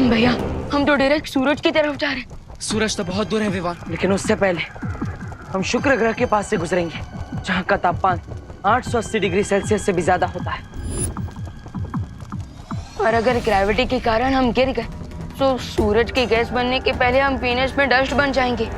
भैया हम तो डायरेक्ट सूरज की तरफ जा रहे हैं। सूरज तो बहुत दूर है विवान, लेकिन उससे पहले हम शुक्र ग्रह के पास से गुजरेंगे, जहाँ का तापमान 880 डिग्री सेल्सियस से भी ज्यादा होता है। और अगर ग्रेविटी के कारण हम गिर गए तो सूरज की गैस बनने के पहले हम वीनस में डस्ट बन जाएंगे।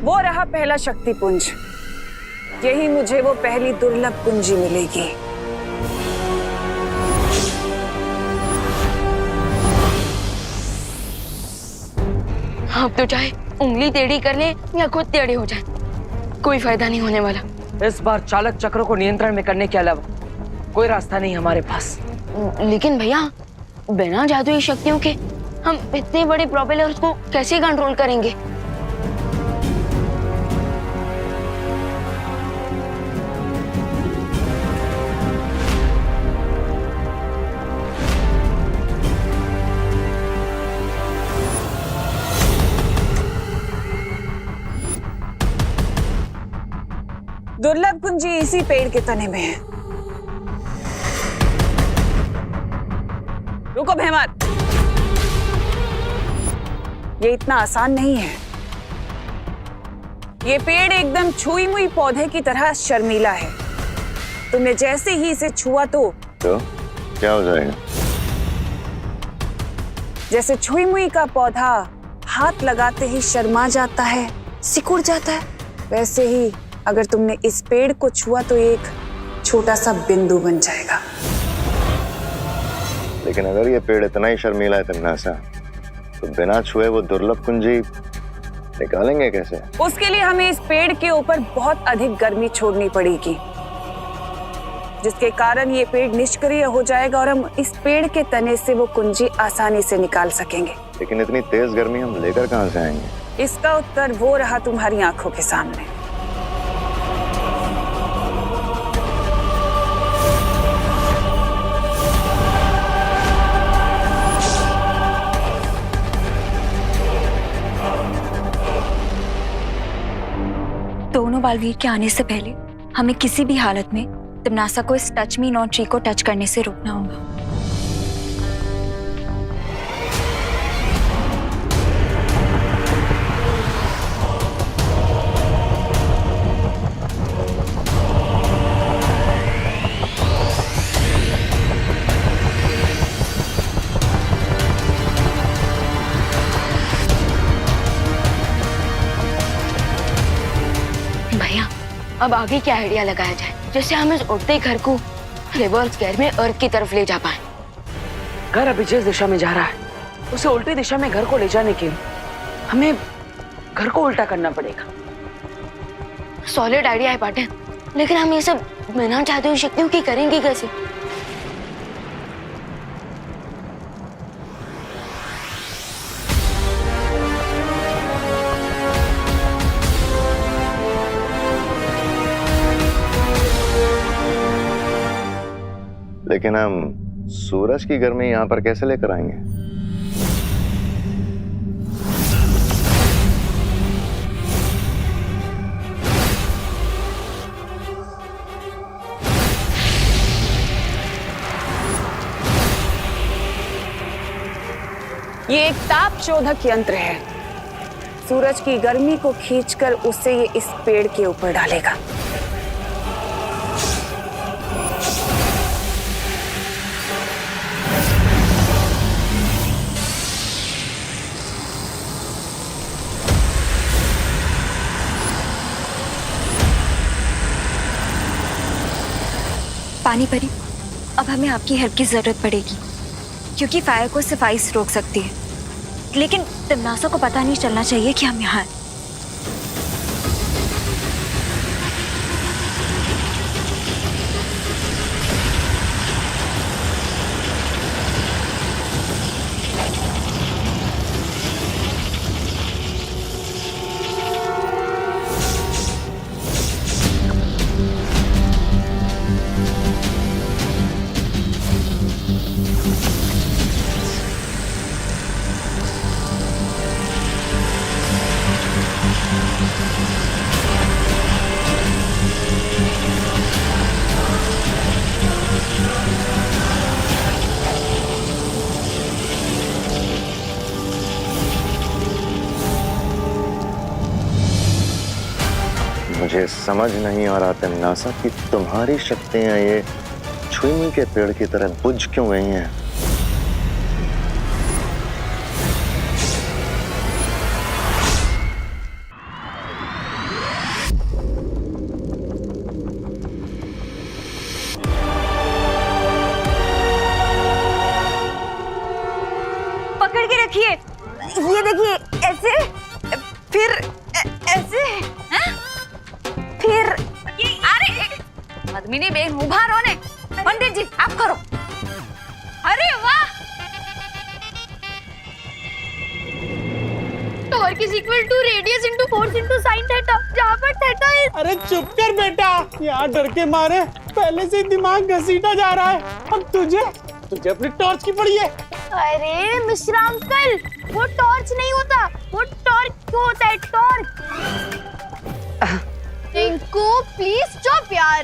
वो रहा पहला शक्ति पुंज। यही मुझे वो पहली दुर्लभ कुंजी मिलेगी। आप तो चाहे उंगली टेढ़ी कर ले या खुद टेढ़े हो जाए, कोई फायदा नहीं होने वाला। इस बार चालक चक्र को नियंत्रण में करने के अलावा कोई रास्ता नहीं हमारे पास। लेकिन भैया बिना जादुई शक्तियों के हम इतने बड़े प्रोपेलर्स को कैसे कंट्रोल करेंगे? दुर्लभ कुंजी इसी पेड़ के तने में है। रुको भैमर, ये इतना आसान नहीं है। ये पेड़ एकदम छुई मुई पौधे की तरह शर्मीला है। तुमने जैसे ही इसे छुआ तो क्या हो जाएगा? जैसे छुई मुई का पौधा हाथ लगाते ही शर्मा जाता है, सिकुड़ जाता है, वैसे ही अगर तुमने इस पेड़ को छुआ तो एक छोटा सा बिंदु बन जाएगा। लेकिन अगर ये पेड़ इतना ही शर्मीला है तन्नासा, तो बिना छुए वो दुर्लभ कुंजी निकालेंगे कैसे? उसके लिए हमें इस पेड़ के ऊपर बहुत अधिक गर्मी छोड़नी पड़ेगी, जिसके कारण ये पेड़ निष्क्रिय हो जाएगा और हम इस पेड़ के तने से वो कुंजी आसानी से निकाल सकेंगे। लेकिन इतनी तेज गर्मी हम लेकर कहाँ से आएंगे? इसका उत्तर वो रहा तुम्हारी आंखों के सामने। दोनों बालवीर के आने से पहले हमें किसी भी हालत में तिम्नासा को इस टच मी नॉट ट्री को टच करने से रोकना होगा। भैया अब आगे क्या आइडिया लगाया जाए जिससे हम इस उड़ते घर को रिवर्स गियर में अर्थ की तरफ ले जा पाए? घर अभी जिस दिशा में जा रहा है उसे उल्टी दिशा में घर को ले जाने के लिए हमें घर को उल्टा करना पड़ेगा। सॉलिड आइडिया है पाटिल, लेकिन हम ये सब बिना जादुई शक्तियों की करेंगे कैसे? लेकिन हम सूरज की गर्मी यहाँ पर कैसे लेकर आएंगे? ये एक ताप शोधक यंत्र है। सूरज की गर्मी को खींचकर उसे ये इस पेड़ के ऊपर डालेगा। पानी परी, अब हमें आपकी हेल्प की जरूरत पड़ेगी, क्योंकि फायर को सिर्फ आइस रोक सकती है, लेकिन तिम्नासा को पता नहीं चलना चाहिए कि हम यहाँ हैं। मुझे समझ नहीं आ रहा तन्नासा कि तुम्हारी शक्तियां ये छुई के पेड़ की तरह बुझ क्यों गई हैं। पकड़ के रखिए, ये देखिए, ऐसे, फिर ऐसे, हैं? फिर अरे पद्मिनी बेन उभा रहो ने। पंडित जी आप करो। अरे वाह, torque is equal to radius into force into sine theta, जहां पर थीटा इज। अरे चुप कर बेटा, यहाँ डर के मारे पहले से ही दिमाग घसीटा जा रहा है। अब तुझे अपनी टॉर्च की पड़ी है। अरे मिश्रा अंकल, वो टॉर्च नहीं होता, वो टॉर्क होता है, टॉर्क। रिंकू प्लीज चुप यार।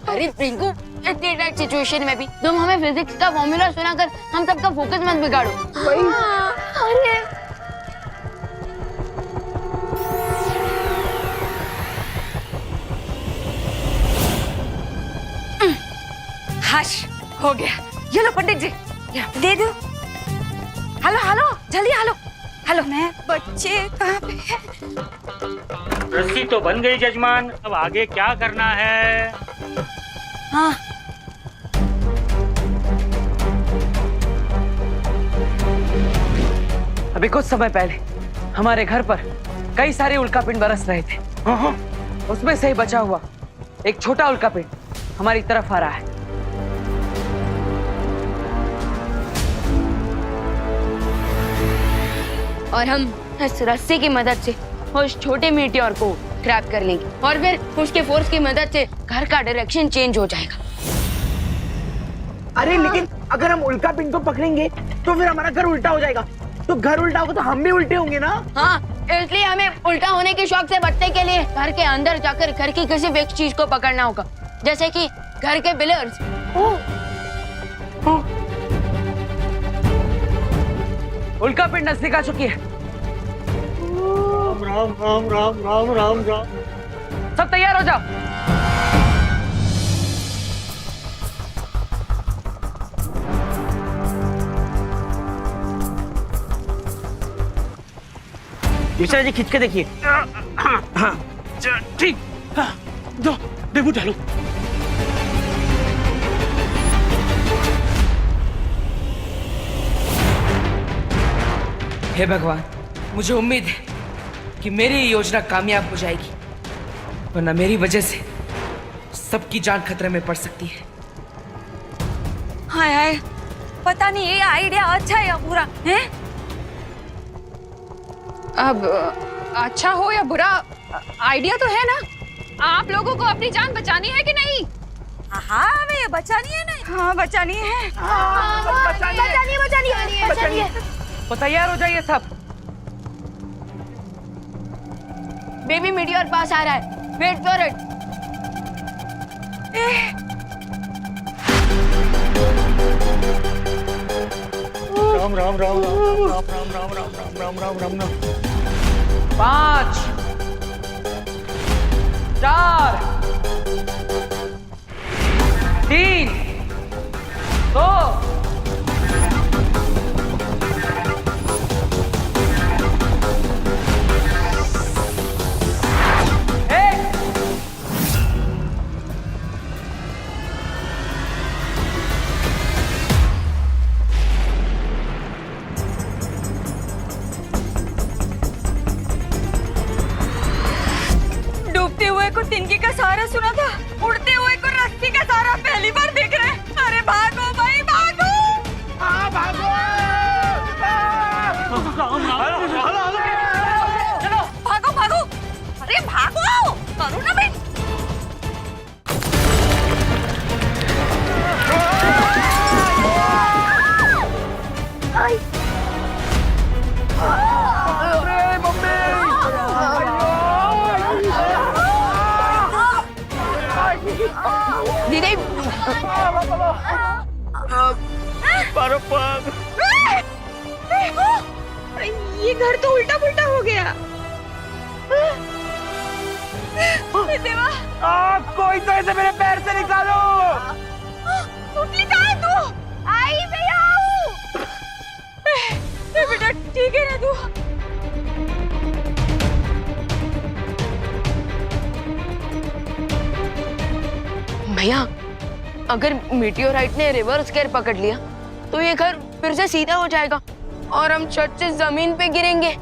अरे रिंकू, इतनी टाइट सिचुएशन में भी तुम हमें फिजिक्स का फॉर्मूला सुनाकर हम सबका फोकस मत बिगाड़ो। अरे हश हो गया। ये लो पंडित जी, ये दे दो। हेलो हेलो, जल्दी हेलो हेलो। मैं बच्चे कहाँ पे है? रस्सी तो बन गई जजमान, अब आगे क्या करना है? हाँ अभी कुछ समय पहले हमारे घर पर कई सारे उल्कापिंड बरस रहे थे। उसमें से ही बचा हुआ एक छोटा उल्कापिंड हमारी तरफ आ रहा है। और हम इस रस्सी की मदद से उस छोटे मीटियोर को ट्रैप कर लेंगे और फिर उसके फोर्स की मदद से घर का डायरेक्शन चेंज हो जाएगा। अरे लेकिन अगर हम उल्का पिंड को पकड़ेंगे तो फिर हमारा घर उल्टा हो जाएगा। तो घर उल्टा होगा तो हम भी उल्टे होंगे ना। हाँ, इसलिए हमें उल्टा होने के शौक से बचने के लिए घर के अंदर जाकर घर की किसी फिक्स चीज को पकड़ना होगा, जैसे कि घर के पिलर्स। उल्कापिंड नजदीक आ चुकी है। राम राम राम राम राम राम। सब तैयार हो जाओ। दूसरा जी खींच के देखिए। हाँ ठीक, दो डेबू डालो। हे भगवान, मुझे उम्मीद है कि मेरी ये योजना कामयाब हो जाएगी, वरना मेरी वजह से सबकी जान खतरे में पड़ सकती है। हाय हाय, पता नहीं ये आइडिया अच्छा है या बुरा है। अब अच्छा हो या बुरा, आइडिया तो है ना। आप लोगों को अपनी जान बचानी है कि नहीं? हाँ हमें बचानी है ना। हाँ बचानी है। बचानी है। तो तैयार हो जाइए सब। बेबी मीटियोर पास आ रहा है, wait for it. Ram Ram Ram Ram Ram Ram Ram Ram Ram Ram Ram. 5 4 3 2 डूबते हुए को तिनके का सहारा सुना था, उड़ते हुए को रस्सी का सहारा पहली बार देख रहे हैं। अरे भागो भाई भागो। हाँ भागो। चलो भागो भागो। अरे भागो, करो ना बेट। दीदी ये घर तो उल्टा पुल्टा हो गया। हे देवा, कोई तो इसे मेरे पैर से निकालो। पुतली कहाँ है तू? आई मैं यहाँ हूँ। बेटा ठीक है ना तू? भैया, अगर मीटियोराइट ने रिवर्स गेयर पकड़ लिया तो ये घर फिर से सीधा हो जाएगा और हम छत से जमीन पे गिरेंगे।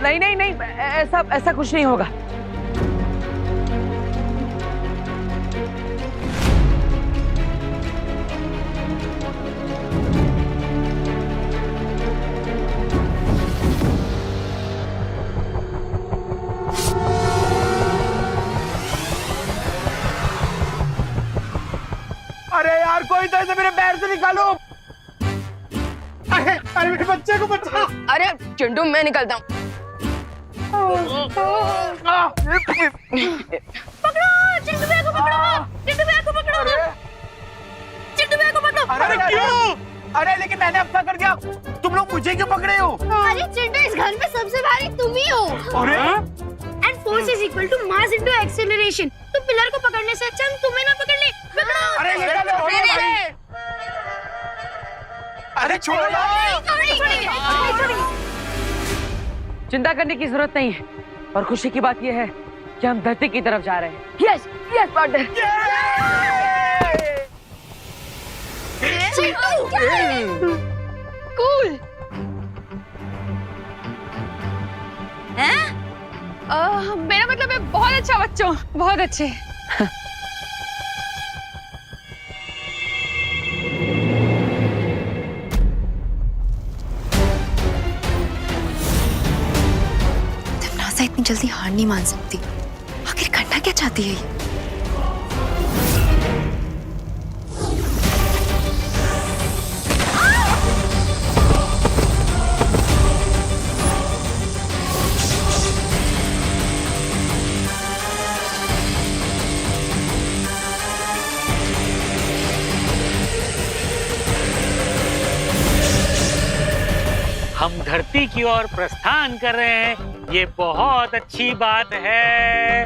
नहीं नहीं नहीं, ऐसा ऐसा कुछ नहीं होगा। अरे यार, कोई तो इसे मेरे पैर से निकालो। अरे अरे मेरे बच्चे को बचाओ। अरे चिंटू, मैं निकलता हूँ। पकड़ो चिंटू भैया को, पकड़ो चिंटू भैया को, पकड़ो चिंटू भैया को पकड़ो। अरे क्यों? अरे लेकिन मैंने अपना कर दिया, तुम लोग मुझे क्यों पकड़े हो? अरे चिंटू, इस घर में सबसे भारी तुम ही हो। अरे and force is equal to mass into acceleration. तो पिलर को पकड़ने से अच्छा हम तुम्हें ना पकड़ ले। पकड़ो। अरे निकालो, अरे छोड़ो। चिंता करने की जरूरत नहीं है और खुशी की बात यह है कि हम धरती की तरफ जा रहे हैं। Yes yes partner. कूल। मेरा मतलब है बहुत अच्छा बच्चों, बहुत अच्छे। नासा इतनी जल्दी हार नहीं मान सकती। आखिर करना क्या चाहती है ये? हम धरती की ओर प्रस्थान कर रहे हैं, ये बहुत अच्छी बात है।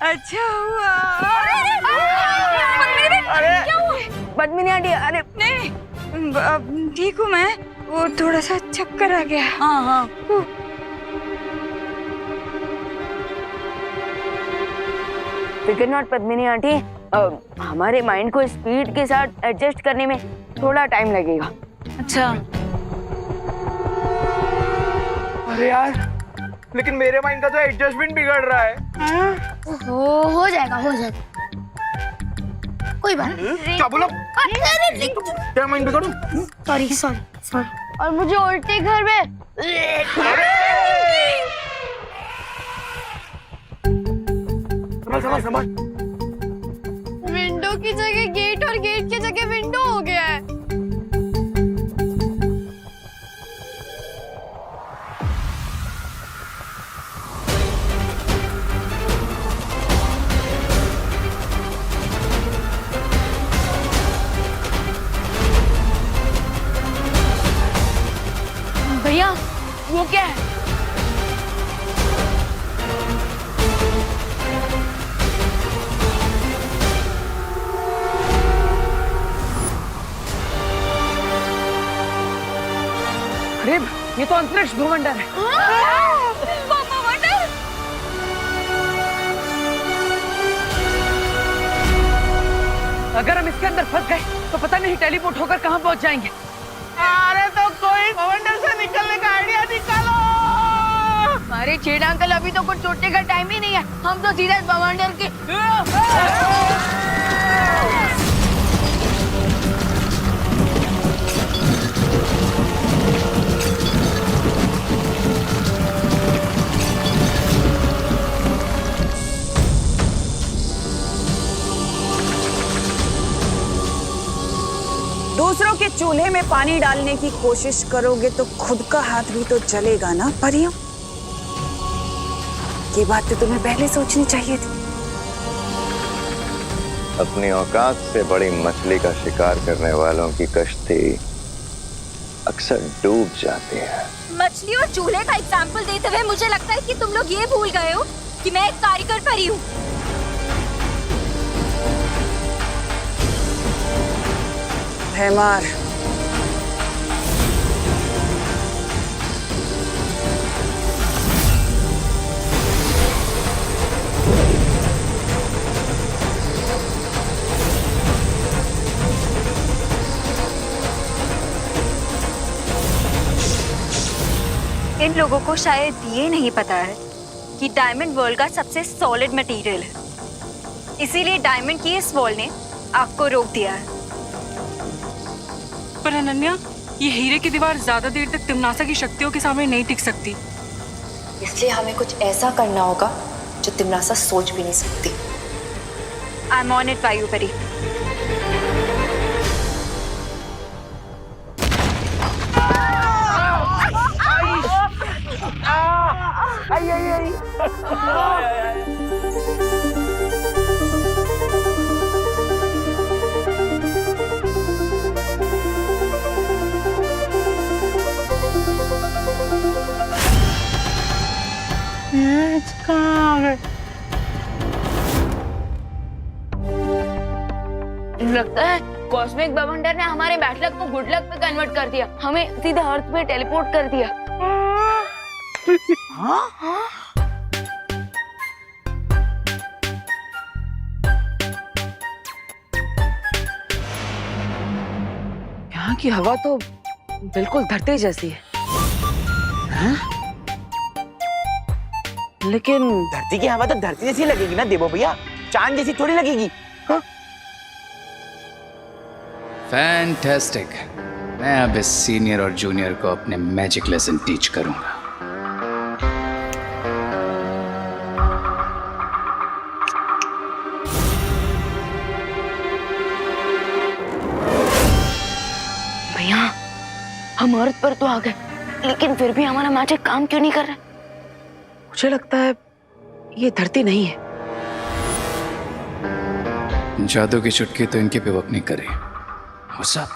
अच्छा हुआ। पद्मिनी आंटी, अरे नहीं, ठीक हूँ मैं। वो थोड़ा सा चक्कर आ गया। हाँ। फिकर नॉट पद्मिनी आंटी, हमारे माइंड को स्पीड के साथ एडजस्ट करने में थोड़ा टाइम लगेगा। अच्छा। अरे यार, लेकिन मेरे माइंड का तो एडजस्टमेंट बिगड़ रहा है। हो जाएगा, हो जाएगा, कोई बात नहीं। क्या बोला? क्या माइंड बिगड़ू? सॉरी। और मुझे उल्टे घर में समझ। विंडो की जगह गेट और गेट की जगह विंडो हो गया है। भैया, वो क्या है? अरे ये तो अंतरिक्ष भूमंडल है। अगर हम इसके अंदर फंस गए तो पता नहीं टेलीपोर्ट होकर कहाँ पहुँच जाएंगे। अरे तो कोई भूमंडल से निकलने का आइडिया निकालो। अरे छेड़ा अंकल, अभी तो कुछ सोचने का टाइम ही नहीं है। हम तो सीधे भवंडर के दूसरों के चूल्हे में पानी डालने की कोशिश करोगे तो खुद का हाथ भी तो जलेगा ना परियों। ये बात तो तुम्हें पहले सोचनी चाहिए थी। अपनी औकात से बड़ी मछली का शिकार करने वालों की कश्ती अक्सर डूब जाती है। मछली और चूल्हे का एग्जाम्पल देते हुए मुझे लगता है कि तुम लोग ये भूल गए हो कि मैं एक कारीगर परी हूँ। भैमार, इन लोगों को शायद ये नहीं पता है कि डायमंड वर्ल्ड का सबसे सॉलिड मटेरियल है, इसीलिए डायमंड की इस वॉल ने आग को रोक दिया है। पर अनन्या, ये हीरे की दीवार ज्यादा देर तक तिमनासा की शक्तियों के सामने नहीं टिक सकती। इसलिए हमें कुछ ऐसा करना होगा जो तिमनासा सोच भी नहीं सकती। आई एम ऑन इट वायु परी। ये कहाँ आ गए? लगता है कॉस्मिक बवंडर ने हमारे बैड लक को गुड लक में कन्वर्ट कर दिया, हमें सीधे अर्थ पे टेलीपोर्ट कर दिया। यहाँ की हवा तो बिल्कुल धरती जैसी है। हाँ? लेकिन धरती की हवा तो धरती जैसी लगेगी ना देवो भैया, चांद जैसी थोड़ी लगेगी। हाँ? फैंटास्टिक। मैं अब इस सीनियर और जूनियर को अपने मैजिक लेसन टीच करूंगा। भैया, हम अर्थ पर तो आ गए, लेकिन फिर भी हमारा मैजिक काम क्यों नहीं कर रहा? मुझे लगता है ये धरती नहीं है। जादू की चुटकी तो इनके पे वर्क नहीं करे। वो सब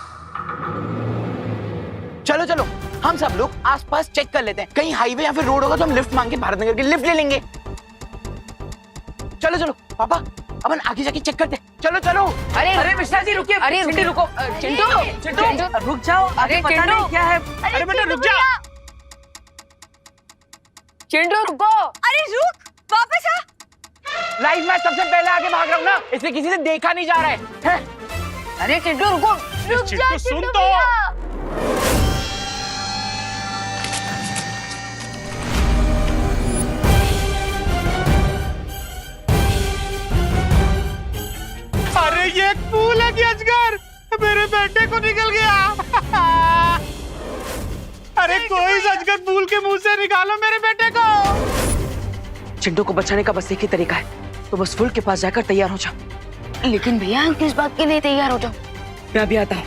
चलो चलो, हम सब लोग आसपास चेक कर लेते हैं, कहीं हाईवे या फिर रोड होगा तो हम लिफ्ट मांग के भारत नगर की लिफ्ट ले लेंगे। चलो चलो पापा, अपन आगे जाके चेक करते हैं। चलो चलो। अरे मिश्रा जी रुकिए। अरे रुको। चिंटू रुक जाओ। अरे पता नहीं क्या है। अरे बेटा रुक जा। चिंटू रुको। अरे रुक, वापस आ। लाइफ में सबसे पहले आगे भाग रहा हूँ ना, इसलिए किसी से देखा नहीं जा रहा है। अरे चिंटू रुको। रुक जा चिंटू, सुन चिंटू तो। भैया। अरे ये एक फूल है कि अजगर मेरे बेटे को निकल गया। अरे कोई इस अजगर फूल के मुंह से निकालो मेरे बेटे को। चिंटू को बचाने का बस एक ही तरीका है, तो बस फूल के पास जाकर तैयार हो जाओ। लेकिन भैया, हम किस बात के लिए तैयार हो जाओ? मैं अभी आता हूँ।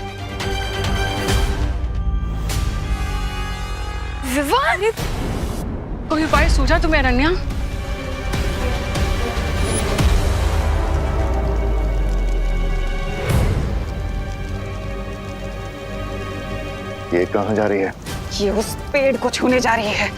विवान, कोई उपाय सूझा तुम्हें अनन्या? ये कहाँ जा रही है? ये उस पेड़ को छूने जा रही है।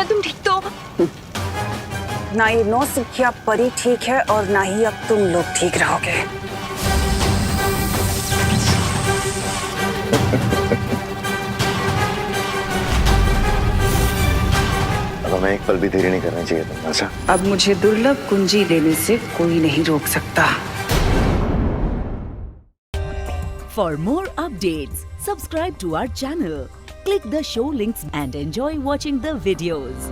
नौसिखिया तुम ठीक तो? ना ये नौसिखिया परी ठीक है और ना ही अब तुम लोग ठीक रहोगे। अब हमें एक पल भी देरी नहीं करनी चाहिए तुम। अब मुझे दुर्लभ कुंजी लेने से कोई नहीं रोक सकता। For more updates, subscribe to our channel, click the show links and enjoy watching the videos.